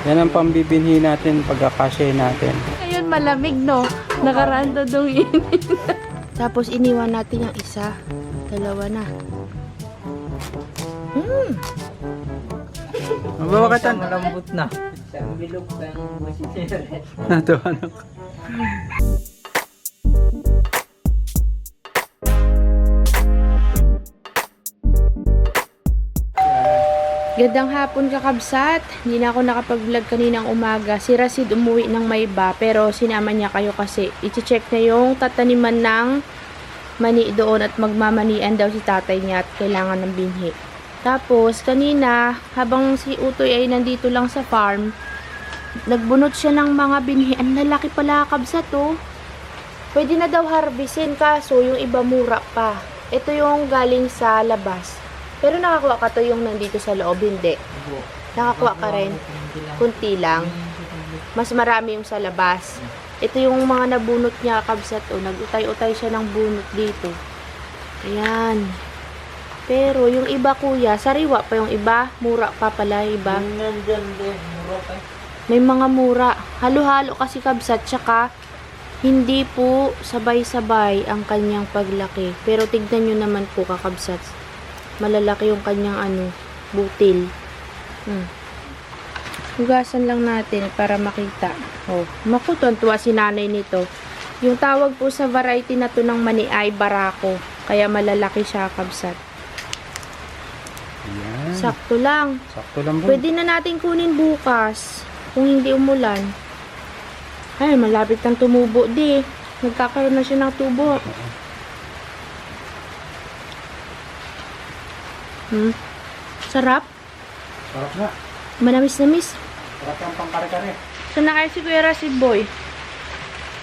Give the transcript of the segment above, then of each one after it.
Yan ang pambibinhi natin pagkakasya natin. Ngayon malamig, no? Nakaraan dong init. Tapos iniwan natin yung isa. Dalawa na. Mabawa ka tan. Malambot na. Isang bilog ng masinere. Ito anak. Gandang hapon kakabsat. Hindi na ako nakapag-vlog kaninang umaga. Si Rasid umuwi ng Mayba pero sinama niya kayo kasi i-check na yung tataniman ng mani doon at magmamanian daw si tatay niya at kailangan ng binhi. Tapos kanina habang si Utoy ay nandito lang sa farm, nagbunot siya ng mga binhi. Ang lalaki pala kakabsat oh. Pwede na daw harvestin kaso yung iba mura pa. Ito yung galing sa labas. Pero nakakuha ka to yung nandito sa loob, hindi. Nakakuha ka rin. Kunti lang. Mas marami yung sa labas. Ito yung mga nabunot niya, kabsat. O, nag-utay-utay siya ng bunot dito. Ayan. Pero yung iba kuya, sariwa pa yung iba. Mura pa pala yung iba. May mga mura. Halo-halo kasi kabsat. Tsaka, hindi po sabay-sabay ang kanyang paglaki. Pero tignan nyo naman po kakabsat. Malalaki yung kanyang butil. Hugasan lang natin para makita. Oh, makutuntua si nanay nito. Yung tawag po sa variety na to ng mani ay barako. Kaya malalaki siya kabsat. Yan. Sakto lang. Sakto lang po. Pwede na natin kunin bukas. Kung hindi umulan. Ay, malapit nang tumubo di. Nagkakaroon na siya ng tubo. Sarap. Sarap na. Manamis-namis. Sarap ang pangkare-kare. Sana kayo si Kuya Rasid Boy.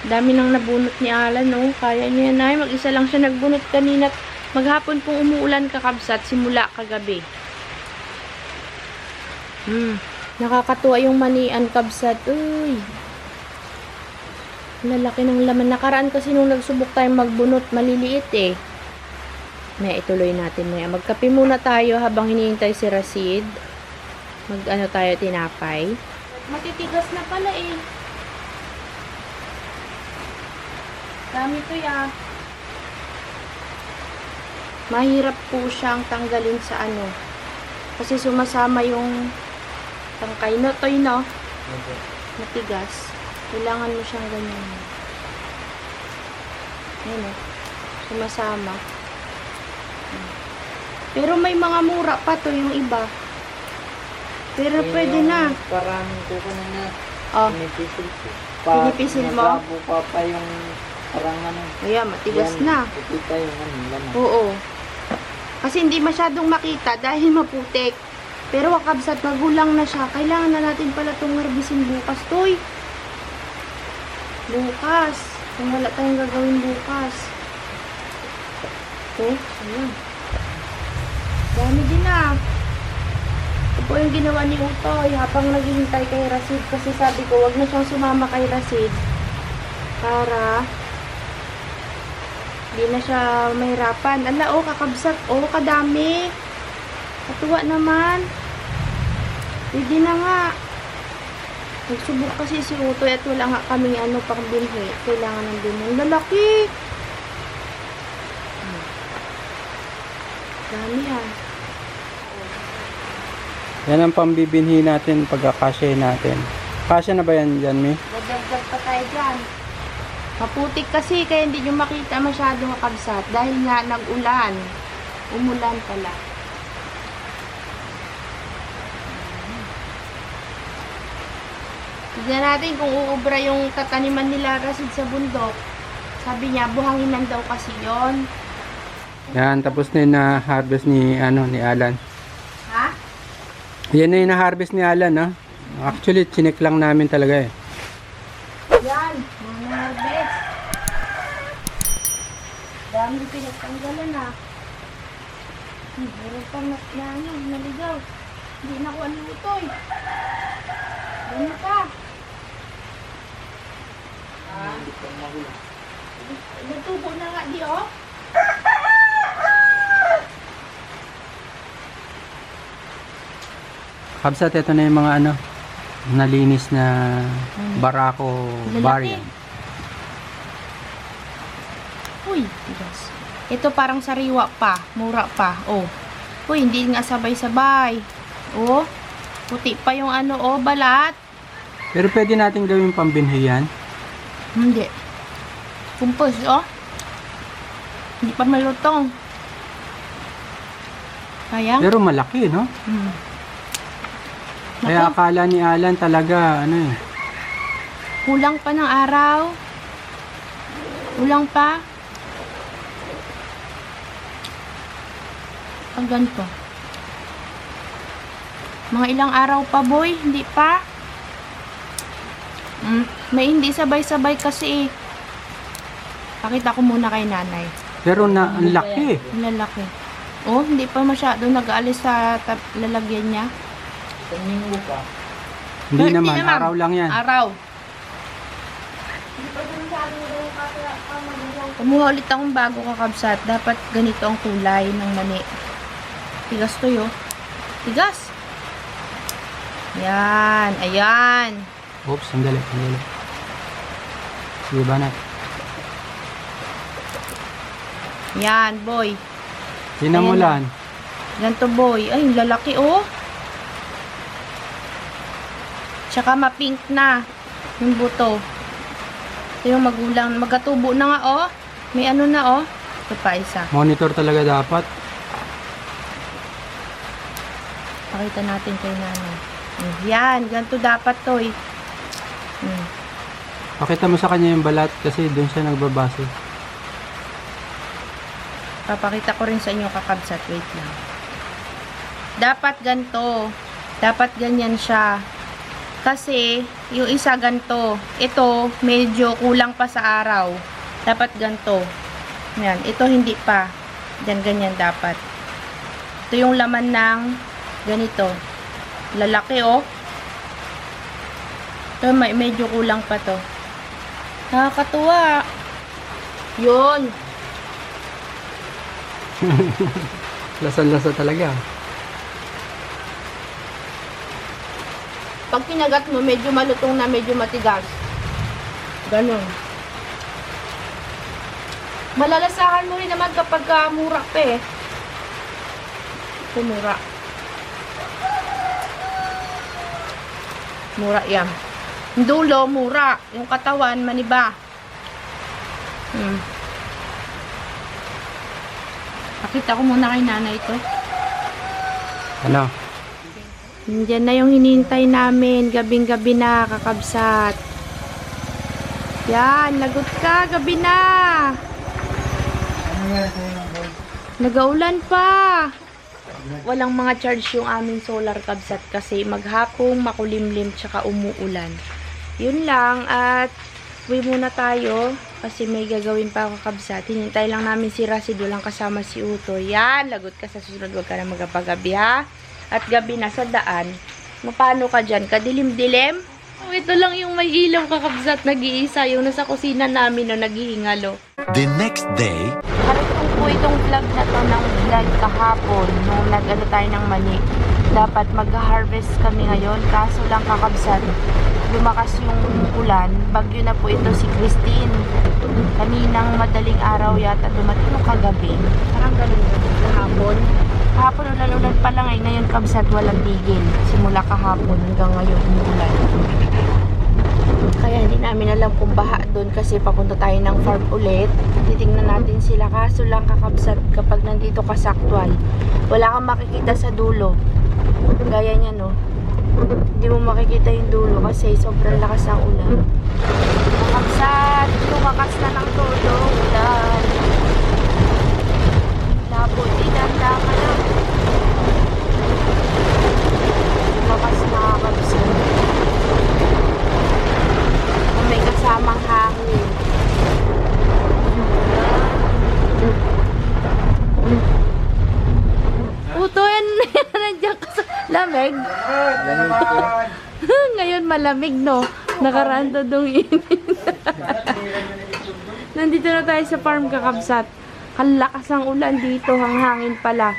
Dami nang nabunot ni Alan, no? Kaya niya na. Mag-isa lang siya nagbunot kanina. Maghapon pong umuulan kakabsat simula kagabi. Nakakatuwa yung manian kabsat. Uy. Lalaki ng laman. Nakaraan kasi nung nagsubok tayong magbunot, maliliit eh. May ituloy natin maya. Magkape muna tayo habang hinihintay si Rasid. Mag-ano tayo, tinapay. Matitigas na pala eh. Dami to ya. Mahirap po siyang tanggalin sa kasi sumasama yung tangkay. No, toy no? Matigas. Kailangan mo siyang ganyan. Ayan o. Sumasama. Pero may mga mura pa to yung iba. Pero pwede na. Parang ko na Oh, pinipisil ko. Pinipisil mo? Nagbago pa yung parang ayan, matigas yan, na. Kita yung laman. Oo. Kasi hindi masyadong makita dahil maputik. Pero kakabsat, magulang na siya. Kailangan na natin pala itong harbisin bukas. Toy! Bukas. Kung wala tayong gagawin bukas. Okay, ayan. Dami din na. Ito po yung ginawa ni Utoy habang naghihintay kay Rasid. Kasi sabi ko, wag na siyang sumama kay Rasid. Para hindi na siya mahirapan. Ala, oh, kakabsat. Oh, kadami. Katuwa naman. Pwede na nga. Nagsubok kasi si Utoy at wala nga kaming pang binhi. Kailangan ng binhi. Lalaki. Dami yan. Yan ang pambibinhi natin pagkakasya natin. Kasya na ba yan dyan, Mi? Nadagdag pa tayo dyan. Maputik kasi kaya hindi nyo makita masyadong kakabsat. Dahil nga nag-ulan. Umulan pala. Tignan natin kung uubra yung tataniman nila Rasid sa bundok. Sabi niya, buhanginan daw kasi yon. Yan, tapos na yung na-harvest ni Alan. Ha? Yan na yung na-harvest ni Alan, no? Actually, chinek lang namin talaga eh. Yan, mga harvest. Dami pinagtanggalan na. Meron pang naligaw. Hindi na ko Utoy. Ano pa? Natubo na nga di oh. Kabsat, ito na yung mga nalinis na barako Lalaki. variant. Uy, tigas. Ito parang sariwa pa, mura pa. Oh. Uy, hindi nga sabay-sabay. Oh, puti pa yung ano, oh, balat. Pero pwede natin gawing pambinhi yan. Hindi. Kumpos, oh. Hindi pa malutong. Sayang. Pero malaki, no? Hmm. Kaya Naku, akala ni Alan talaga, ano eh. kulang pa ng araw. Kulang pa. Pag ganito. Mga ilang araw pa, boy. Hindi pa. May hindi sabay-sabay kasi eh. Pakita ko muna kay nanay. Pero na, ang laki. Ang lalaki. Oh, hindi pa masyado nag-aalis sa lalagyan niya. Tuminggo pa. Hindi Hindi naman, naman. araw lang yan. Araw. Kumuha ulit akong bago kakabsat. Dapat ganito ang kulay ng mani. Tigas to yo. Tigas. Yan. Ayan. Oops, sandali. Sige ba na? Yan, boy. Sinamulan. Ganito, boy. Ay, yung lalaki, oh. Tsaka ma-pink na yung buto. Ito yung magulang. Magkatubo na nga, oh. May ano na, oh. Ito pa isa. Monitor talaga dapat. Pakita natin kay nanay. Yan, ganito dapat to, eh. Pakita mo sa kanya yung balat kasi doon siya nagbabase. Papakita ko rin sa inyo kakabsat. Wait lang. Dapat ganito. Dapat ganyan siya. Kasi, yung isa ganito. Ito, medyo kulang pa sa araw. Dapat ganito. Yan. Ito hindi pa. Ganyan dapat. Ito yung laman ng ganito. Lalaki, oh. Ito, medyo kulang pa to. Nakakatuwa. Yun. Lasa-lasa talaga. Pag kinagat mo, medyo malutong na, medyo matigas. Ganun. Malalasahan mo rin naman kapag mura pa eh. Ito mura. Mura yan. Yung dulo, mura. Yung katawan, maniba. Pakita ko muna kay nanay ito. Ano? Diyan na yung hinihintay namin. Gabing-gabi na, kakabsat. Yan, lagot ka. Gabi na. Nagaulan pa. Walang mga charge yung aming solar kabsat kasi maghapong makulimlim tsaka umuulan. Yun lang at uwi muna tayo kasi may gagawin pa ako kabsat. Hinintay lang namin si Rasid, walang kasama si Uto. Yan, lagot ka sa susunod, wag ka na magapagabi ha. At gabi na sa daan. Paano ka dyan? Kadilim-dilim? Oh, ito lang yung may ilaw kakabsat, nag-iisa. Yung nasa kusina namin no, naghihingalo. The next day, Harapin po itong vlog na to ng vlog kahapon nung nag-ano tayo ng mani. Dapat mag-harvest kami ngayon. Kaso lang kakabsat, lumakas yung ulan. Bagyo na po ito si Christine. Kaninang madaling araw yata dumating yung kagabi. Parang ganun kahapon. Kahapon ulan-ulan pa lang eh. Ngayon kabsat walang tigil. Simula kahapon hanggang ngayon umuulan. Kaya hindi namin alam kung baha doon kasi papunta tayo ng farm ulit. Titingnan natin sila. Kaso lang kakabsat kapag nandito ka sa actual, wala kang makikita sa dulo. Gaya niya no. Hindi mo makikita yung dulo kasi sobrang lakas ng ulan. Kakabsat, tumakas na ng todo. Ulan. Labo, tinanda ka lang. Tumakas na kakabsat. May kasamang hangin. Uto, yan. Nandiyan ka sa lamig. Ngayon malamig, no? Nakaraan to dong init. Nandito na tayo sa farm kakabsat. Kalakas ang ulan dito, hanghangin pala.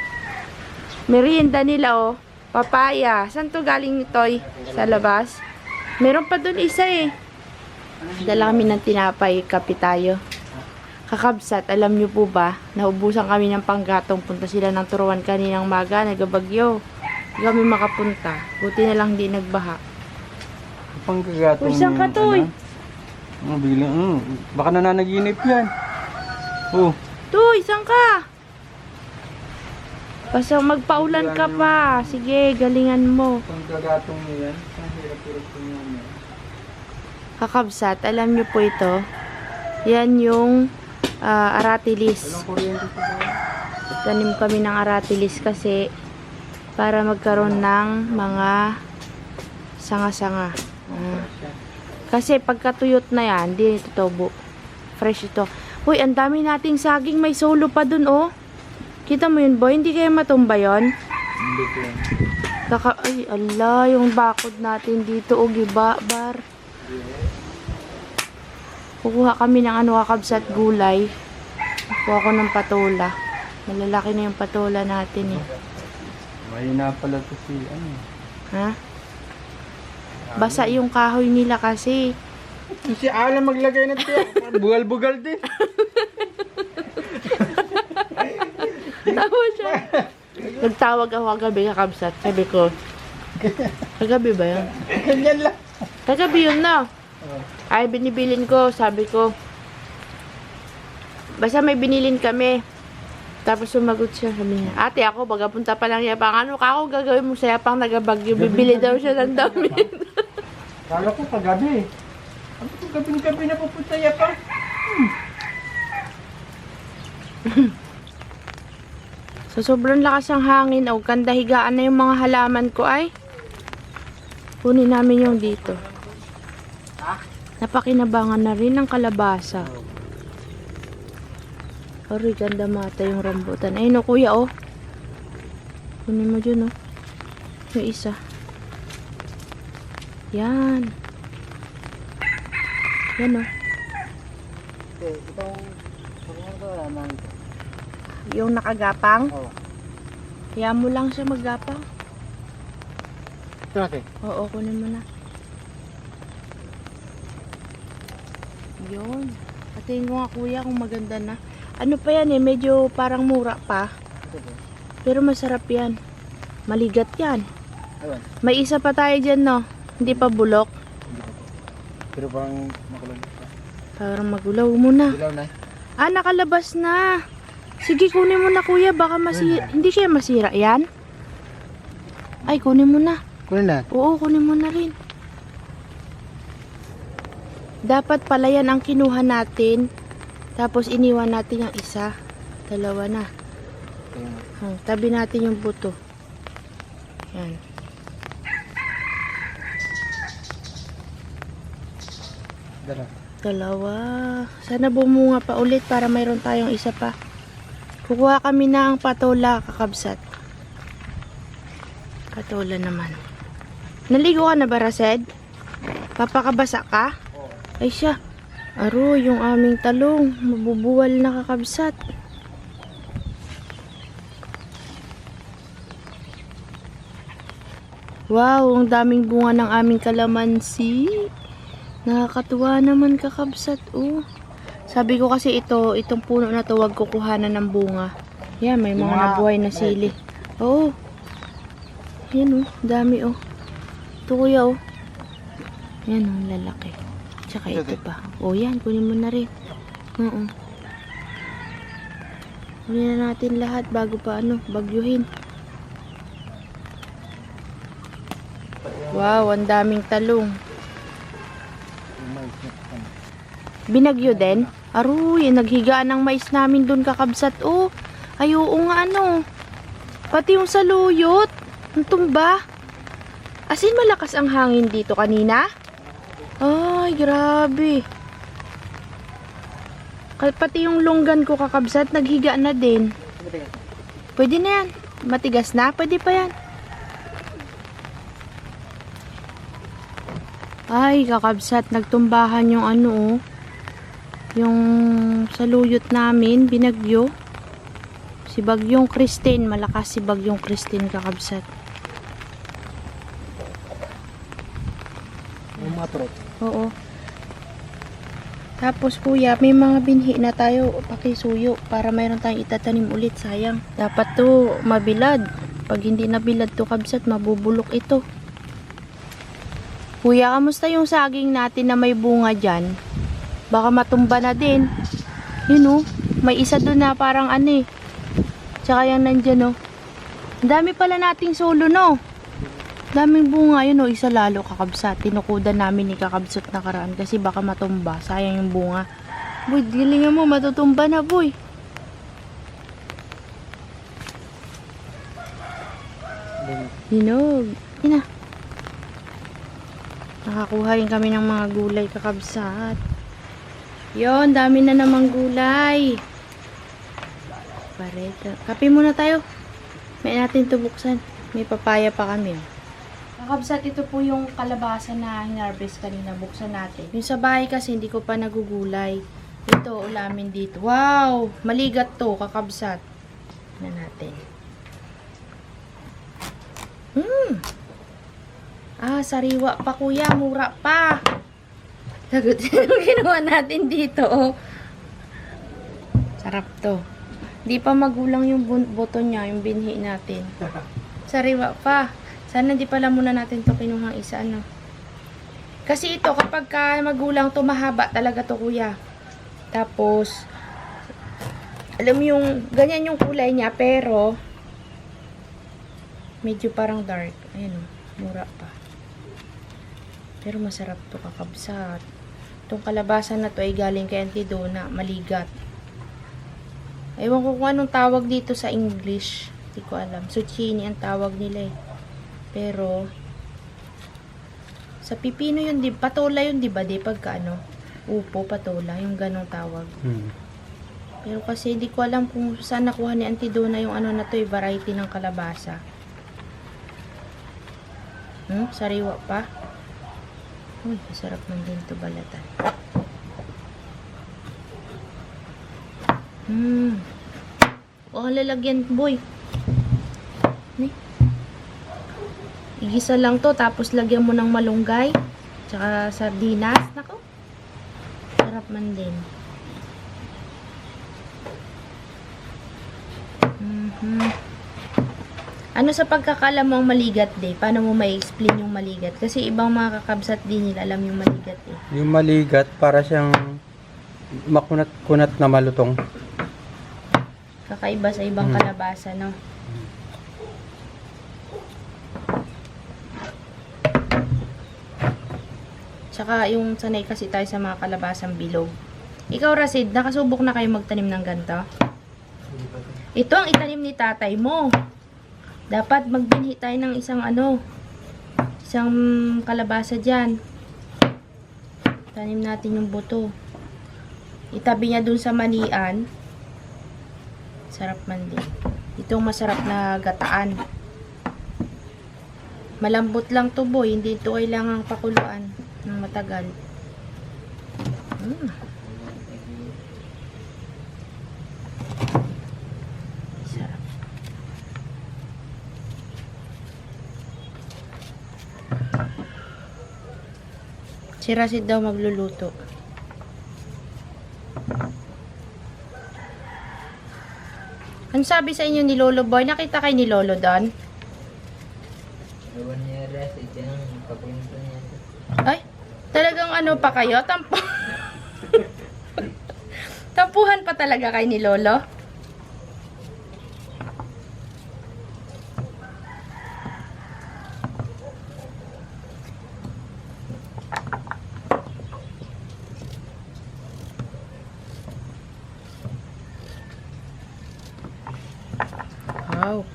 Merienda nila, oh. Papaya. Saan to galing ito, Sa labas? Meron pa doon isa eh. Dala kami ng tinapay, kape tayo. Kakabsat, alam niyo po ba, naubusan kami ng panggatong. Punta sila ng Turuan kaninang maga, nagabagyo. Hindi kami makapunta. Buti na lang di nagbaha. Panggagatong. Uy, saan ka, Toy? Baka nananaginip yan. Oh. Toy, saan ka? Basta magpaulan ka pa. Sige, galingan mo. Panggagatong niya yan. Ang hirap-hirap po niya. Kakabsat, alam niyo po ito. Yan yung aratilis. Walang kuryente sa bahay. Tanim kami ng aratilis kasi para magkaroon ng mga sanga-sanga. Kasi pagkatuyot na yan, hindi ito tubo. Fresh ito. Uy, ang dami nating saging. May solo pa dun, oh. Kita mo yun, boy? Hindi kayo matumba yun? Hindi ko yan. Ay, ala, yung bakod natin dito, oh, giba-bar. Kukuha kami ng kakabsat gulay. Kukuha ko ng patola. Malalaki na yung patola natin eh. Mahina pala to si Ha? Basa yung kahoy nila kasi. Si Alan maglagay na ito. Bugal-bugal din. Tawa siya. Nagtawag ako kagabi kakabsat. Sabi ko, kagabi ba yun? Ganyan lang. Kagabi yun na. Ay, binibilin ko. Sabi ko, basta may binilin kami. Tapos sumagot siya. Sabi niya, ate ako, pagkapunta pa lang Yapang. Ano ka ako gagawin mo sa Yapang nagabagyo? Bibili daw siya ng damit. Kala ko kagabi. Ano ko gabi-gabi na pupunta Yapang? Sa sobrang lakas ng hangin, o kandahigaan na yung mga halaman ko ay. Kunin namin yung dito. Napakinabangan na rin ng kalabasa. Aroy, ganda mata yung rambutan. Ayun o, kuya, oh. Kunin mo dyan, oh. Yung isa. Yan. Yan, oh. Yung nakagapang. Kaya mo lang siya maggapang. Ito natin. Oo, kunin mo na. Yun. Patingin ko nga kuya kung maganda na. Ano pa yan eh, medyo parang mura pa. Pero masarap yan. Maligat yan. May isa pa tayo dyan, no? Hindi pa bulok. Pero parang makulog pa. Parang magulaw muna. Dilaw na. Ah, nakalabas na. Sige, kunin mo na kuya. Baka masira. Hindi kaya masira yan? Ay, kunin mo na. Kunin na. Oo, kunin mo na rin. Dapat pala yan ang kinuha natin. Tapos iniwan natin yung isa. Dalawa na. Tabi natin yung buto. Yan. Dalawa. Sana bumunga pa ulit para mayroon tayong isa pa. Kukuha kami ng patola, kakabsat. Patola naman. Naligo ka na ba, Rased? Papakabasa ka? Ay siya. Aro, yung aming talong. Mabubuwal na, kakabsat. Wow, ang daming bunga ng aming kalamansi. Nakakatuwa naman, kakabsat. Oh. Sabi ko kasi itong puno na to, wag kukuhanan ng bunga. Yan, may mga nabuhay na sili. Oo. Yan, oh. Dami, oh. Ito, kuya, oh. Yan, oh. Lalaki. Tsaka ito pa. Oh, yan. Kunin mo na rin. Oo. Kunin na natin lahat bago pa, bagyuhin. Wow, ang daming talong. Binagyo din? Aruy, naghigaan ng mais namin dun, kakabsat. Oh, ay oo nga, pati yung saluyot. Ang tumba. As in, malakas ang hangin dito kanina? Ay, grabe. Pati yung longgan ko, kakabsat, naghiga na din. Pwede na yan. Matigas na, pwede pa yan. Ay, kakabsat, nagtumbahan yung yung saluyot namin, binagyo. Si Bagyong Christine, malakas si Bagyong Christine, kakabsat. yung mga fruit. Oo. Tapos kuya, may mga binhi na tayo pakisuyo para mayroon tayong itatanim ulit. Sayang. Dapat to mabilad. Pag hindi nabilad to kabsat, mabubulok ito. Kuya, kamusta yung saging natin na may bunga dyan? Baka matumba na din. Yun oh, may isa doon na parang ano eh. Tsaka yung nandyan oh. Ang dami pala nating solo no. Daming bunga yun oh, isa lalo kakabsat. Tinukudan namin ni kakabsat na karaan kasi baka matumba. Sayang yung bunga. Boy, gilingan mo, matutumba na boy. Hinog. Ina. Nakakuha rin kami ng mga gulay kakabsat. Yon, dami na namang gulay. Pareta. Kape muna tayo. May natin ito buksan. May papaya pa kami. Kakabsat, ito po yung kalabasa na hinarvest kanina. Buksan natin. Yung sa bahay kasi hindi ko pa nagugulay. Ito, ulamin dito. Wow! Maligat to, kakabsat. Na natin. Sariwa pa kuya. Mura pa. Sagot yung ginawa natin dito, oh. Sarap to. Di pa magulang yung buto niya, yung binhi natin. Sariwa pa. Sana di pala muna natin to kinuhang isa, ano. Kasi ito, kapag ka magulang to, mahaba talaga to, kuya. Tapos, alam mo yung, ganyan yung kulay niya, pero, medyo parang dark. Ayan, oh, mura pa. Pero masarap to, kakabsat. Itong kalabasa na to ay galing kay Auntie Donna, maligat. Ewan ko kung anong tawag dito sa English. Hindi ko alam. Zucchini ang tawag nila eh. Pero, sa pipino yun, patola yun, di ba? Di pagka ano, upo, patola, yung ganong tawag. Pero kasi hindi ko alam kung saan nakuha ni Auntie Donna yung ano na to, yung variety ng kalabasa. Sariwa pa. Uy, masarap man din to balatan. Oh, lalagyan, boy. Igisa lang to, tapos lagyan mo ng malunggay, tsaka sardinas. Nako, sarap man din. Ano sa pagkakaalam mo ang maligat day? Paano mo may explain yung maligat? Kasi ibang mga kakabsat din nila alam yung maligat eh. Yung maligat, para siyang makunat-kunat na malutong. Kakaiba sa ibang kalabasa, no? Tsaka yung sanay kasi tayo sa mga kalabasang bilog. Ikaw, Rasid, nakasubok na kayo magtanim ng ganito? Ito ang itanim ni tatay mo. Dapat magbinhi tayo ng isang kalabasa dyan. Tanim natin yung buto. Itabi niya dun sa manian. Sarap man din. Itong masarap na gataan. Malambot lang to, boy. Hindi ito kailangang pakuluan ng matagal. Sarap. Si Rasid daw magluluto. Ano sabi sa inyo ni Lolo Boy? Nakita kayo ni Lolo doon? Ewan niya rest, ito yung kapunto niya. Ay, talagang ano pa kayo? Tampuhan pa talaga kayo ni Lolo? Wow.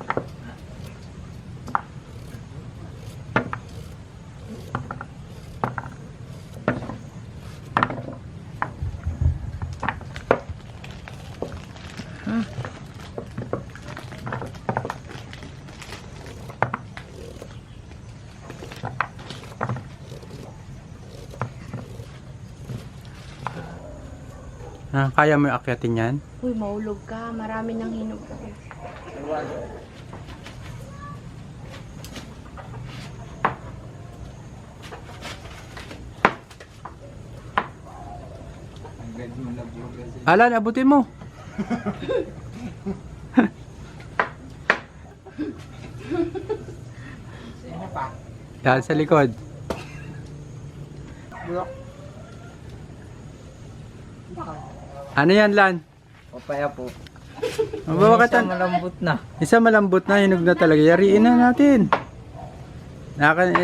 Kaya mo akyatin yan? Uy, maulog ka. Marami nang hinog ka. Alan, abutin mo. Yan sa likod. Ano yan, Lan? Papaya po. Mababakatan. Malambot na. Isa malambot na, hinog na talaga. Yariin na natin.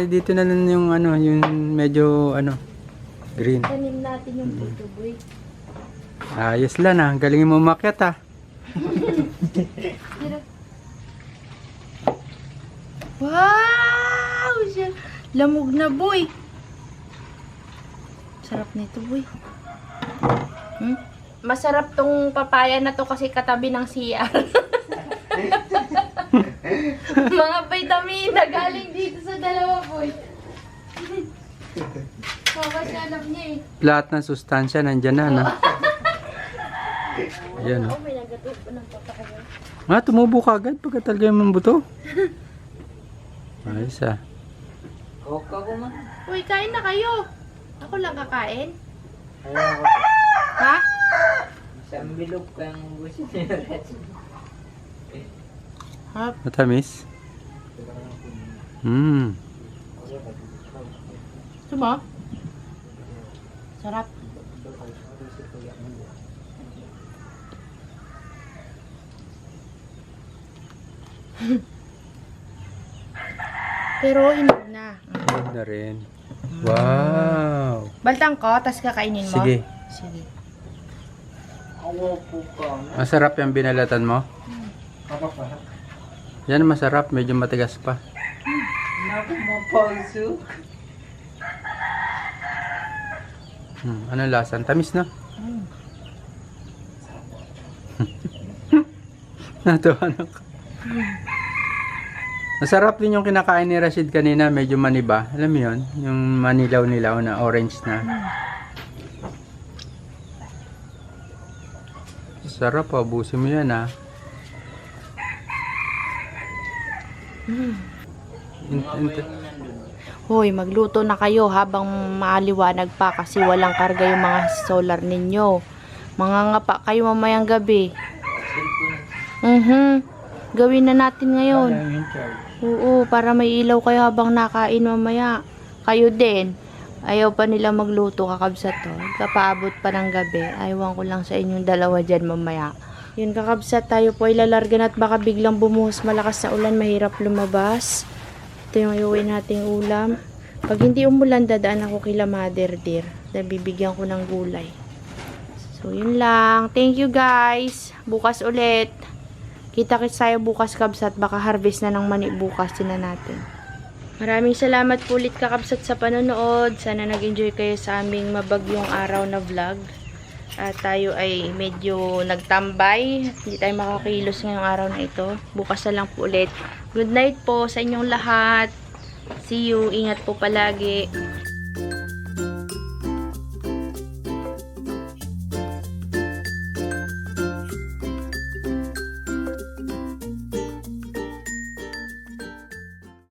Dito na lang yung ano, yung medyo ano, green. Tanim natin yung puto, boy. Ayos lang ah. Galingin mo umakyat ah. Wow! Lamog na, boy. Sarap nito, boy. Masarap tong papaya na to kasi katabi ng CR. Mga vitamina galing dito sa dalawa, boy. Kasi alam niya eh. Lahat ng sustansya nandyan na. No? Ayan oh. May nagatot pa ng papaya. Tumubo ka agad pagkatalagay mo ng buto. Ayos ah. Coca ko man. Uy, kain na kayo. Ako lang kakain. Ayaw ko. Ha? Isang bilog kang gusto niya. Matamis? Gusto mo? Sarap. Pero hinog na. Hinog na rin. Wow! Baltang ko, tas kakainin mo? Sige. Sige. Awa po ka. Masarap yung binalatan mo? Yan masarap, medyo matigas pa. Naku, mapalso. Ano lasa? Tamis na. Natawa na ka. Masarap din yung kinakain ni Rashid kanina, medyo maniba. Alam mo yun? Yung manilaw-nilaw na orange na. Sarap, abusin mo yan ha. Hoy, magluto na kayo habang maaliwanag pa kasi walang karga yung mga solar ninyo. Mangangapa kayo mamayang gabi. Gawin na natin ngayon. Oo, para may ilaw kayo habang nakain mamaya. Kayo din. Ayaw pa nila magluto kakabsat to. Kapaabot pa ng gabi. Ayawan ko lang sa inyong dalawa dyan mamaya. Yun kakabsat, tayo po ay lalargan at baka biglang bumuhos malakas na ulan. Mahirap lumabas. Ito yung iuwi nating ulam. Pag hindi umulan, dadaan ako kila Mother Dear. Bibigyan ko ng gulay. So, yun lang. Thank you guys. Bukas ulit. Kita-kits tayo bukas kabsat. Baka harvest na ng mani bukas na natin. Maraming salamat po ulit kakabsat sa panonood. Sana nag-enjoy kayo sa aming mabagyong araw na vlog. At tayo ay medyo nagtambay. Hindi tayo makakilos ngayong araw na ito. Bukas na lang po ulit. Good night po sa inyong lahat. See you. Ingat po palagi.